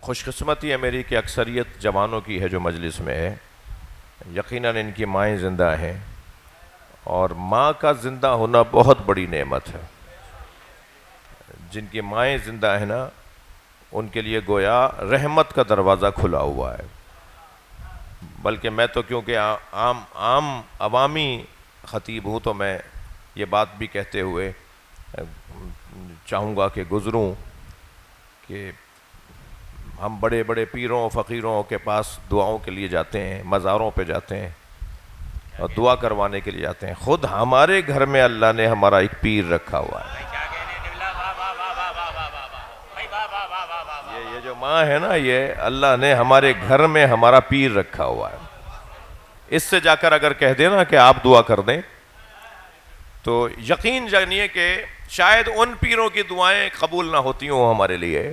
خوش قسمتی ہے میری کہ اکثریت جوانوں کی ہے جو مجلس میں ہے، یقیناً ان کی مائیں زندہ ہیں، اور ماں کا زندہ ہونا بہت بڑی نعمت ہے۔ جن کی مائیں زندہ ہیں نا، ان کے لیے گویا رحمت کا دروازہ کھلا ہوا ہے۔ بلکہ میں تو کیونکہ عوامی خطیب ہوں، تو میں یہ بات بھی کہتے ہوئے چاہوں گا کہ گزروں کہ ہم بڑے بڑے پیروں فقیروں کے پاس دعاؤں کے لیے جاتے ہیں، مزاروں پہ جاتے ہیں اور دعا کروانے کے لیے جاتے ہیں۔ خود ہمارے گھر میں اللہ نے ہمارا ایک پیر رکھا ہوا ہے۔ یہ جو ماں ہے نا، یہ اللہ نے ہمارے گھر میں ہمارا پیر رکھا ہوا ہے۔ اس سے جا کر اگر کہہ دیں نا کہ آپ دعا کر دیں، تو یقین جانیے کہ شاید ان پیروں کی دعائیں قبول نہ ہوتی ہوں ہمارے لیے،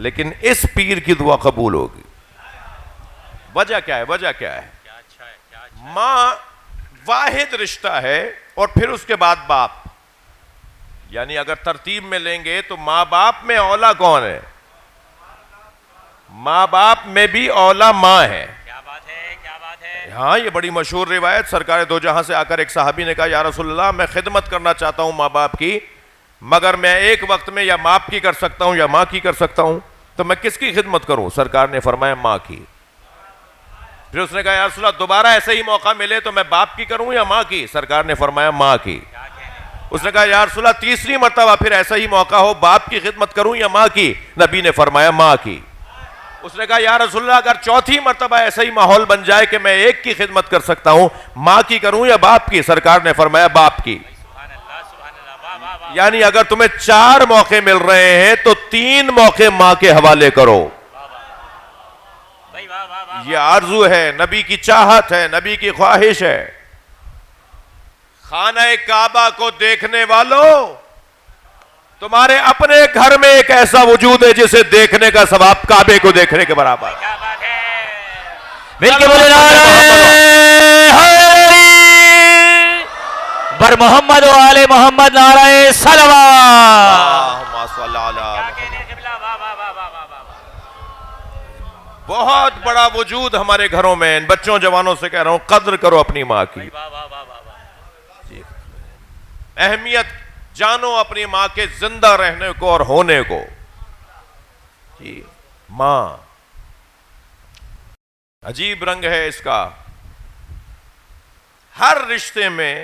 لیکن اس پیر کی دعا قبول ہوگی۔ وجہ کیا ہے؟ وجہ کیا ہے؟ ماں واحد رشتہ ہے، اور پھر اس کے بعد باپ۔ یعنی اگر ترتیب میں لیں گے تو ماں باپ میں اولا کون ہے؟ ماں باپ میں بھی اولا ماں ہے۔ کیا بات ہے، کیا بات ہے۔ ہاں، یہ بڑی مشہور روایت، سرکار دو جہاں سے آ کر ایک صحابی نے کہا یا رسول اللہ، میں خدمت کرنا چاہتا ہوں ماں باپ کی، مگر میں ایک وقت میں یا باپ کی کر سکتا ہوں یا ماں کی کر سکتا ہوں، تو میں کس کی خدمت کروں؟ سرکار نے فرمایا ماں کی۔ پھر اس نے کہا یا رسول اللہ، دوبارہ ایسا ہی موقع ملے تو میں باپ کی کروں یا ماں کی؟ سرکار نے فرمایا ماں کی۔ اس نے کہا یا رسول اللہ، تیسری مرتبہ پھر ایسا ہی موقع ہو، باپ کی خدمت کروں یا ماں کی؟ نبی نے فرمایا ماں کی۔ اس نے کہا یا رسول اللہ، اگر چوتھی مرتبہ ایسا ہی ماحول بن جائے کہ میں ایک کی خدمت کر سکتا ہوں، ماں کی کروں یا باپ کی؟ سرکار نے فرمایا باپ کی۔ یعنی اگر تمہیں 4 موقع مل رہے ہیں تو 3 موقع ماں کے حوالے کرو۔ یہ آرزو ہے، نبی کی چاہت ہے، نبی کی خواہش ہے۔ خانہ کعبہ کو دیکھنے والوں، تمہارے اپنے گھر میں ایک ایسا وجود ہے جسے دیکھنے کا ثواب کعبے کو دیکھنے کے برابر۔ کیا بات ہے۔ مل کے بولے نعرہ حیدری بر محمد و آل محمد، نعرہ صلوات۔ اللہم صل علی کیا کہنے قبلہ، واہ واہ واہ واہ واہ واہ۔ بہت بڑا وجود ہمارے گھروں میں۔ ان بچوں جوانوں سے کہہ رہا ہوں، قدر کرو اپنی ماں کی، واہ واہ واہ واہ واہ۔ اہمیت جانو اپنی ماں کے زندہ رہنے کو اور ہونے کو۔ جی، ماں عجیب رنگ ہے اس کا۔ ہر رشتے میں،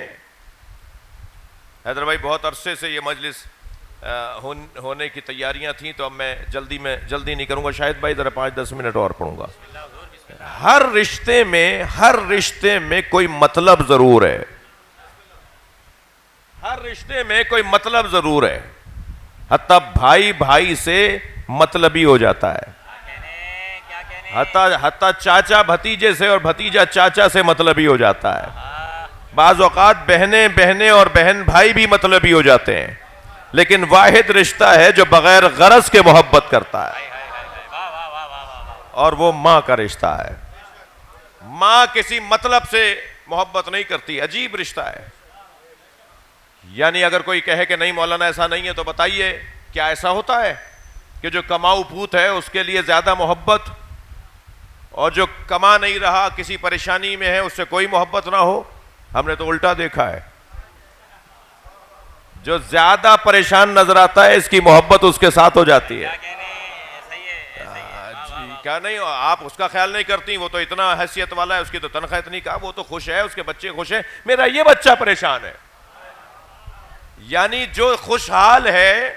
حیدر بھائی بہت عرصے سے یہ مجلس ہونے کی تیاریاں تھیں، تو اب میں جلدی نہیں کروں گا، شاید بھائی ذرا 5-10 منٹ اور پڑھوں گا۔ ہر رشتے میں کوئی مطلب ضرور ہے، ہر رشتے میں کوئی مطلب ضرور ہے۔ حتیٰ بھائی بھائی سے مطلبی ہو جاتا ہے، کیا کہنے۔ حتیٰ چاچا بھتیجے سے اور بھتیجا چاچا سے مطلبی ہو جاتا ہے۔ بعض اوقات بہنیں اور بہن بھائی بھی مطلبی ہو جاتے ہیں، لیکن واحد رشتہ ہے جو بغیر غرض کے محبت کرتا ہے، اور وہ ماں کا رشتہ ہے۔ ماں کسی مطلب سے محبت نہیں کرتی، عجیب رشتہ ہے۔ یعنی اگر کوئی کہے کہ نہیں مولانا ایسا نہیں ہے، تو بتائیے کیا ایسا ہوتا ہے کہ جو کماؤ پوت ہے اس کے لیے زیادہ محبت، اور جو کما نہیں رہا کسی پریشانی میں ہے اس سے کوئی محبت نہ ہو؟ ہم نے تو الٹا دیکھا ہے، جو زیادہ پریشان نظر آتا ہے اس کی محبت اس کے ساتھ ہو جاتی ہے۔ کیا نہیں، آپ اس کا خیال نہیں کرتی؟ وہ تو اتنا حیثیت والا ہے، اس کی تو تنخواہ اتنی کا، وہ تو خوش ہے، اس کے بچے خوش ہیں، میرا یہ بچہ پریشان ہے۔ یعنی جو خوشحال ہے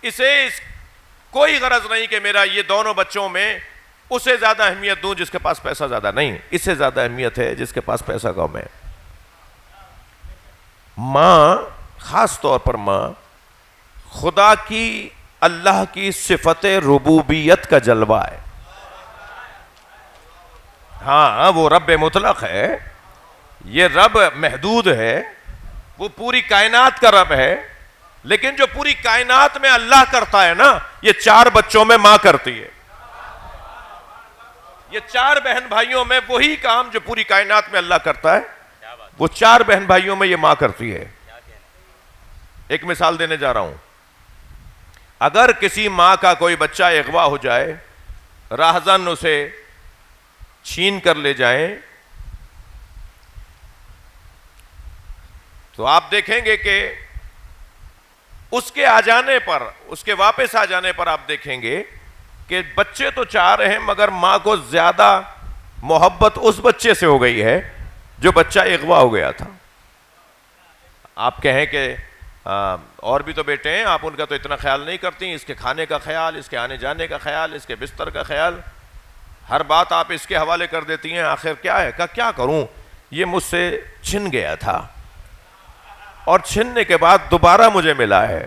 اسے کوئی غرض نہیں کہ میرا یہ دونوں بچوں میں اسے زیادہ اہمیت دوں جس کے پاس پیسہ زیادہ نہیں، اس سے زیادہ اہمیت ہے جس کے پاس پیسہ کم ہے۔ ماں، خاص طور پر ماں، خدا کی، اللہ کی صفت ربوبیت کا جلوہ ہے۔ ہاں، وہ رب مطلق ہے، یہ رب محدود ہے، وہ پوری کائنات کا رب ہے، لیکن جو پوری کائنات میں اللہ کرتا ہے نا، یہ 4 بچوں میں ماں کرتی ہے۔ یہ 4 بہن بھائیوں میں وہی کام جو پوری کائنات میں اللہ کرتا ہے، وہ 4 بہن بھائیوں میں یہ ماں کرتی ہے۔ ایک مثال دینے جا رہا ہوں۔ اگر کسی ماں کا کوئی بچہ اغوا ہو جائے، راہزن اسے چھین کر لے جائیں، تو آپ دیکھیں گے کہ اس کے آ جانے پر، اس کے واپس آ جانے پر آپ دیکھیں گے کہ بچے تو چاہ رہے ہیں مگر ماں کو زیادہ محبت اس بچے سے ہو گئی ہے جو بچہ اغوا ہو گیا تھا۔ آپ کہیں کہ اور بھی تو بیٹے ہیں، آپ ان کا تو اتنا خیال نہیں کرتی، اس کے کھانے کا خیال، اس کے آنے جانے کا خیال، اس کے بستر کا خیال، ہر بات آپ اس کے حوالے کر دیتی ہیں، آخر کیا ہے؟ کیا کروں، یہ مجھ سے چھن گیا تھا اور چھننے کے بعد دوبارہ مجھے ملا ہے،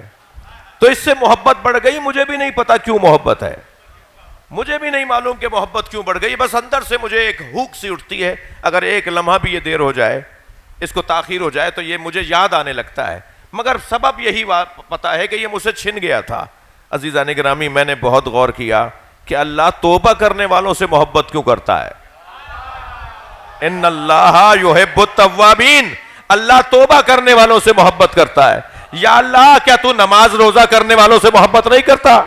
تو اس سے محبت بڑھ گئی، مجھے بھی نہیں پتا کیوں محبت ہے، مجھے بھی نہیں معلوم کہ محبت کیوں بڑھ گئی، بس اندر سے مجھے ایک ہوک سی اٹھتی ہے، اگر ایک لمحہ بھی یہ دیر ہو جائے، اس کو تاخیر ہو جائے تو یہ مجھے یاد آنے لگتا ہے، مگر سبب یہی پتا ہے کہ یہ مجھ سے چھن گیا تھا۔ عزیزان گرامی، میں نے بہت غور کیا کہ اللہ توبہ کرنے والوں سے محبت کیوں کرتا ہے؟ ان اللہ یحب التوابین، اللہ توبہ کرنے والوں سے محبت کرتا ہے۔ یا اللہ، کیا تو نماز روزہ کرنے والوں سے محبت نہیں کرتا؟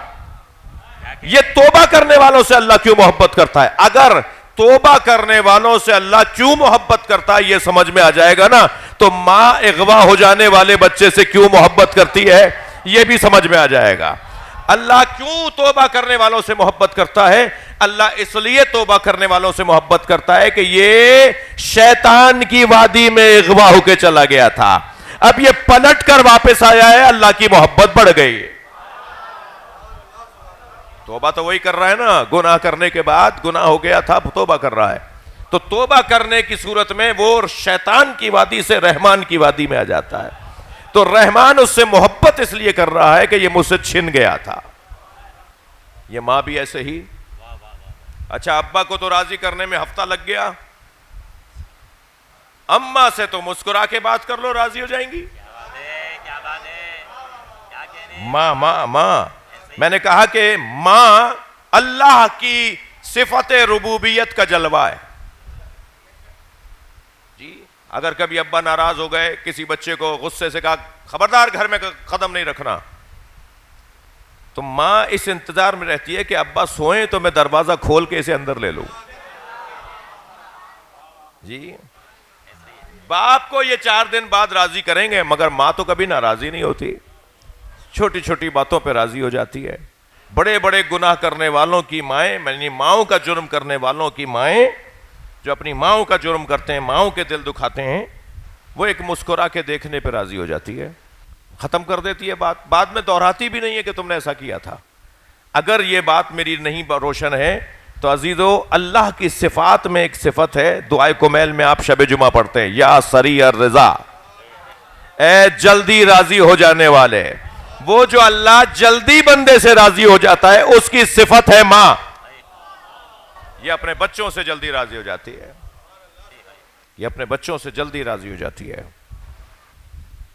یہ توبہ کرنے والوں سے اللہ کیوں محبت کرتا ہے؟ اگر توبہ کرنے والوں سے اللہ کیوں محبت کرتا ہے یہ سمجھ میں آ جائے گا نا، تو ماں اغوا ہو جانے والے بچے سے کیوں محبت کرتی ہے یہ بھی سمجھ میں آ جائے گا۔ اللہ کیوں توبہ کرنے والوں سے محبت کرتا ہے؟ اللہ اس لیے توبہ کرنے والوں سے محبت کرتا ہے کہ یہ شیطان کی وادی میں اغوا ہو کے چلا گیا تھا، اب یہ پلٹ کر واپس آیا ہے، اللہ کی محبت بڑھ گئی۔ توبہ تو وہی کر رہا ہے نا، گناہ کرنے کے بعد گناہ ہو گیا تھا، توبہ کر رہا ہے، تو توبہ کرنے کی صورت میں وہ شیطان کی وادی سے رحمان کی وادی میں آ جاتا ہے، تو رحمان اس سے محبت اس لیے کر رہا ہے کہ یہ مجھ سے چھن گیا تھا۔ یہ ماں بھی ایسے ہی، اچھا ابا کو تو راضی کرنے میں ہفتہ لگ گیا، اماں سے تو مسکرا کے بات کر لو، راضی ہو جائیں گی۔ کیا بات ہے، کیا کہنے، ماں میں نے کہا کہ ماں اللہ کی صفت ربوبیت کا جلوہ ہے جی۔ اگر کبھی ابا ناراض ہو گئے، کسی بچے کو غصے سے کہا خبردار گھر میں قدم نہیں رکھنا، تو ماں اس انتظار میں رہتی ہے کہ ابا سوئیں تو میں دروازہ کھول کے اسے اندر لے لوں جی۔ باپ کو یہ 4 دن بعد راضی کریں گے، مگر ماں تو کبھی ناراضی نہیں ہوتی، چھوٹی چھوٹی باتوں پہ راضی ہو جاتی ہے۔ بڑے بڑے گناہ کرنے والوں کی مائیں، یعنی ماؤں کا جرم کرنے والوں کی مائیں جو اپنی ماؤں کا جرم کرتے ہیں، ماؤں کے دل دکھاتے ہیں، وہ ایک مسکرا کے دیکھنے پہ راضی ہو جاتی ہے، ختم کر دیتی ہے بات، بعد میں دہراتی بھی نہیں ہے کہ تم نے ایسا کیا تھا۔ اگر یہ بات میری نہیں روشن ہے تو عزیزو، اللہ کی صفات میں ایک صفت ہے، دعائے کمیل میں آپ شب جمعہ پڑھتے ہیں، یا سریع الرضا، اے جلدی راضی ہو جانے والے، وہ جو اللہ جلدی بندے سے راضی ہو جاتا ہے اس کی صفت ہے ماں، یہ اپنے بچوں سے جلدی راضی ہو جاتی ہے، یہ اپنے بچوں سے جلدی راضی ہو جاتی ہے۔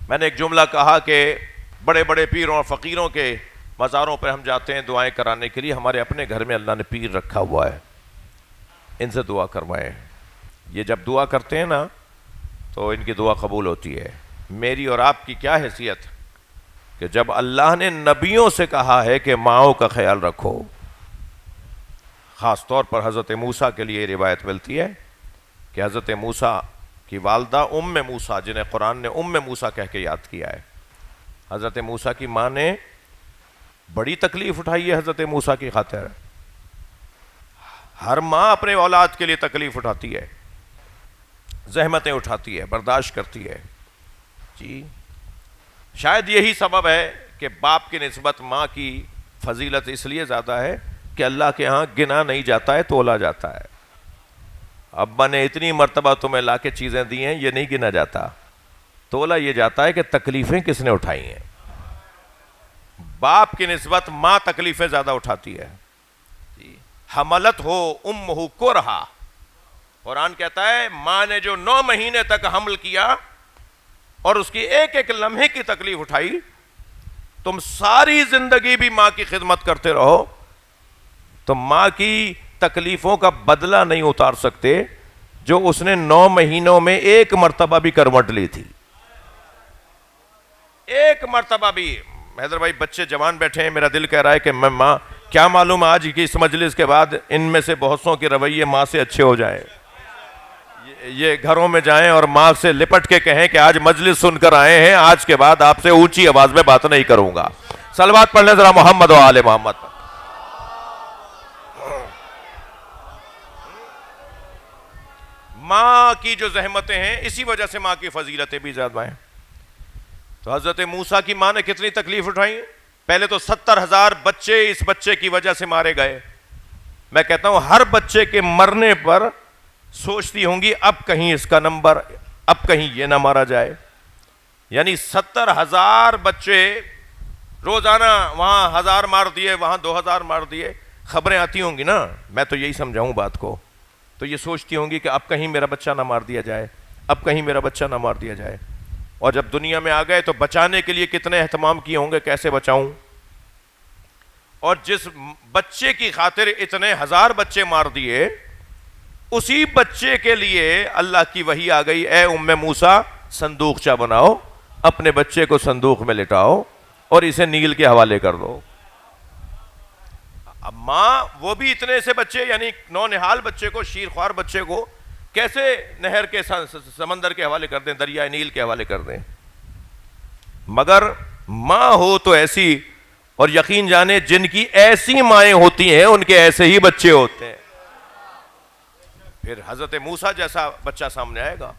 میں نے ایک جملہ کہا کہ بڑے بڑے پیروں اور فقیروں کے مزاروں پر ہم جاتے ہیں دعائیں کرانے کے لیے، ہمارے اپنے گھر میں اللہ نے پیر رکھا ہوا ہے، ان سے دعا کروائیں، یہ جب دعا کرتے ہیں نا تو ان کی دعا قبول ہوتی ہے۔ میری اور آپ کی کیا حیثیت کہ جب اللہ نے نبیوں سے کہا ہے کہ ماؤں کا خیال رکھو، خاص طور پر حضرت موسیٰ کے لیے روایت ملتی ہے کہ حضرت موسیٰ کی والدہ ام موسیٰ، جنہیں قرآن نے ام موسیٰ کہہ کے یاد کیا ہے، حضرت موسیٰ کی ماں نے بڑی تکلیف اٹھائی ہے حضرت موسیٰ کی خاطر۔ ہر ماں اپنے اولاد کے لیے تکلیف اٹھاتی ہے، زحمتیں اٹھاتی ہے، برداشت کرتی ہے جی۔ شاید یہی سبب ہے کہ باپ کی نسبت ماں کی فضیلت اس لیے زیادہ ہے کہ اللہ کے ہاں گنا نہیں جاتا ہے، تولا جاتا ہے۔ ابا نے اتنی مرتبہ تمہیں لا کے چیزیں دی ہیں، یہ نہیں گنا جاتا، تولا یہ جاتا ہے کہ تکلیفیں کس نے اٹھائی ہیں۔ باپ کی نسبت ماں تکلیفیں زیادہ اٹھاتی ہے جی۔ حملت ہو امہ کرہا، قرآن کہتا ہے ماں نے جو 9 مہینے تک حمل کیا اور اس کی ایک ایک لمحے کی تکلیف اٹھائی، تم ساری زندگی بھی ماں کی خدمت کرتے رہو تو ماں کی تکلیفوں کا بدلہ نہیں اتار سکتے جو اس نے 9 مہینوں میں ایک مرتبہ بھی کروٹ لی تھی، ایک مرتبہ بھی۔ حیدر بھائی بچے جوان بیٹھے ہیں, میرا دل کہہ رہا ہے کہ میں ماں, کیا معلوم آج کی اس مجلس کے بعد ان میں سے بہت سوں کے رویے ماں سے اچھے ہو جائیں, یہ گھروں میں جائیں اور ماں سے لپٹ کے کہیں کہ آج مجلس سن کر آئے ہیں, آج کے بعد آپ سے اونچی آواز میں بات نہیں کروں گا. صلوات پڑھ لیں ذرا محمد و آل محمد پر. ماں کی جو زحمتیں ہیں اسی وجہ سے ماں کی فضیلتیں بھی زیادہ ہیں. تو حضرت موسیٰ کی ماں نے کتنی تکلیف اٹھائی. پہلے تو 70,000 بچے اس بچے کی وجہ سے مارے گئے. میں کہتا ہوں ہر بچے کے مرنے پر سوچتی ہوں گی اب کہیں اس کا نمبر, اب کہیں یہ نہ مارا جائے. یعنی 70,000 بچے روزانہ, وہاں 1000 مار دیے, وہاں 2000 مار دیے. خبریں آتی ہوں گی نا, میں تو یہی سمجھاؤں بات کو, تو یہ سوچتی ہوں گی کہ اب کہیں میرا بچہ نہ مار دیا جائے, اب کہیں میرا بچہ نہ مار دیا جائے. اور جب دنیا میں آ گئے تو بچانے کے لیے کتنے اہتمام کیے ہوں گے, کیسے بچاؤں. اور جس بچے کی خاطر اتنے 1000 بچے مار دیے, اسی بچے کے لیے اللہ کی وحی آ گئی, اے ام موسیٰ صندوقچہ بناؤ, اپنے بچے کو صندوق میں لٹاؤ اور اسے نیل کے حوالے کر دو. اب ماں وہ بھی اتنے سے بچے, یعنی نونہال بچے کو, شیرخوار بچے کو کیسے نہر کے سمندر کے حوالے کر دیں, دریائے نیل کے حوالے کر دیں. مگر ماں ہو تو ایسی, اور یقین جانے جن کی ایسی مائیں ہوتی ہیں ان کے ایسے ہی بچے ہوتے ہیں. پھر حضرت موسیٰ جیسا بچہ سامنے آئے گا.